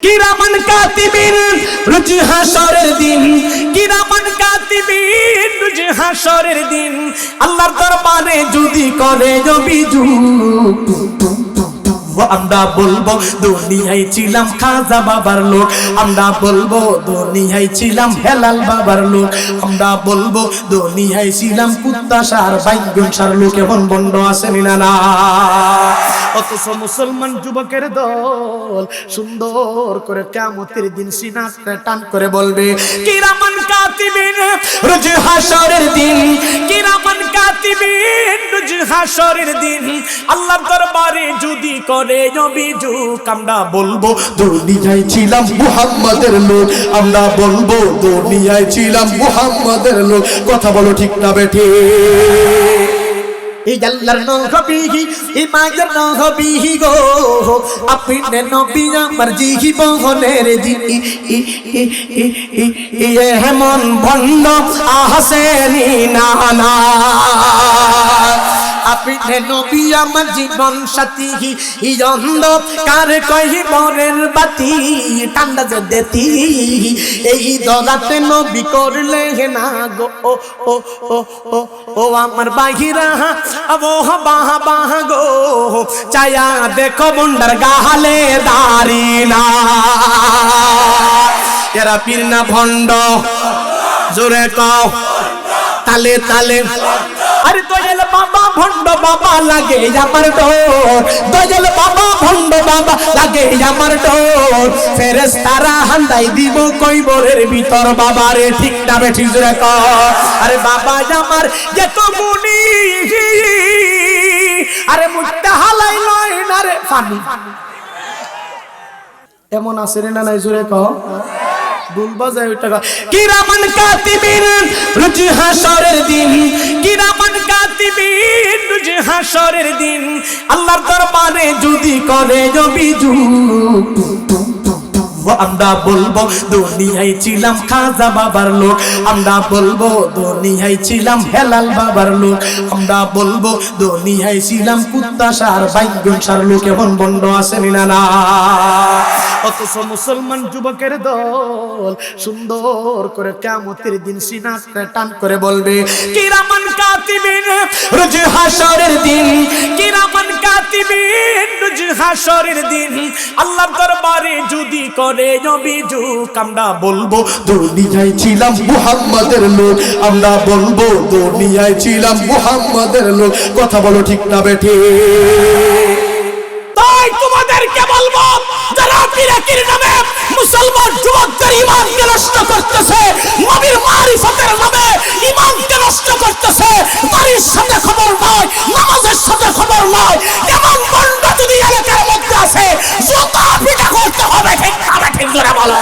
কিরামান কাতিবিন রোজ হাসরের দিন, কিরামান কাতিবিন রোজ হাসরের দিন আল্লাহর দরবারে যদি করে অভিযোগ, আমরা বলবো দুনিয়ায় ছিলাম খাজা বাবার লোক, আমরা বলবো দুনিয়ায় ছিলাম হেলাল বাবার লোক, আমরা বলবো দুনিয়ায় ছিলাম কুত্তা সার বাইগুন সার লোক। এমন বন্ড আছে না? অথচ মুসলমান যুবকের দল সুন্দর করে কিয়ামতের দিন সিনাতে টান করে বলবে কিরামান কাতিবিন রোজ হাসরের দিন, কিরামান কাতিবিন রোজ হাসরের দিন আল্লাহর দরবারে যদি করে অভিযোগ, আমরা বলবো দুনিয়ায় ছিলাম মুহাম্মাদের লোক, আমরা বলবো দুনিয়ায় ছিলাম মুহাম্মাদের লোক। কথা বলো ঠিক না বেঠে? এই আল্লাহর নবী এই মায়ের নবী গো, আপনি নবী আমার জীবনের দিন এমন ভণ্ড আসেনি না না। আপনি নবী আমার জীবন সাথী, অন্ধকার কহিবরের বাতি ঠান্ডা যে দেতি, এই দরাতে নবী করলে না গো ও ও ও ও ও আমার বাহিরা ও বাহ বাহ গো, চায়া দেখো মুন্ডার গালে দাড়ি না। এরা পীর না ভণ্ড? জোরে কও তালে তালে। আরে দয়াল বাবা ভণ্ড বাবা লাগে আমার ডোর, দয়াল বাবা ভণ্ড বাবা লাগে আমার ডোর, ফেরেশতারা হান্দাই দিব কইবরের ভিতর বাবারে। ঠিক না বেঠি? জোরে কও। আরে বাবা আমার যত গুণী, আরে মুত্তা হালাই লয় না রে পানি। এমন আছে রে না নাই? জোরে কও। কিরামান কাতিবিন রোজ হাসরের দিন, কিরামান কাতিবিন রোজ হাসরের দিন আল্লাহর দরবারে যদি করে অভিযোগ, আমরা বলবো দুনিয়ায় ছিলাম খাজা বাবার লোক, আমরা বলবো দুনিয়ায় ছিলাম হেলাল বাবার লোক, আমরা বলবো দুনিয়ায় ছিলাম কুত্তা সার বাইগুন সার লোক। এমন বন্ড আছে না? অথচ মুসলমান যুবকের দল সুন্দর করে কিয়ামতের দিন সিনাতে টান করে বলবে কিরামান কাতিবিন রোজ হাসরের দিন, কিরামান কাতিবিন রোজ হাসরের দিন আল্লাহর দরবারে যদি করে অভিযোগ, আমরা বলবো দুনিয়ায় ছিলাম মুহাম্মাদের লোক, আমরা বলবো দুনিয়ায় ছিলাম মুহাম্মাদের লোক। কথা বলো ঠিক না বেঠে? তাই তোমাদেরকে বলবো যারা পীরের নামে মুসলমান যুবকদের ঈমানকে নষ্ট করতেছে, নবীর মারিফতের নামে ঈমানকে নষ্ট করতেছে, বাড়ির সাথে খবর নয়, নামাজের সাথে খবর নয়, এমন বন্ড যদি এলাকার মধ্যে আছে জুতা পিটা করতে হবে। ঠিক না? ঠিক জোরে বলো।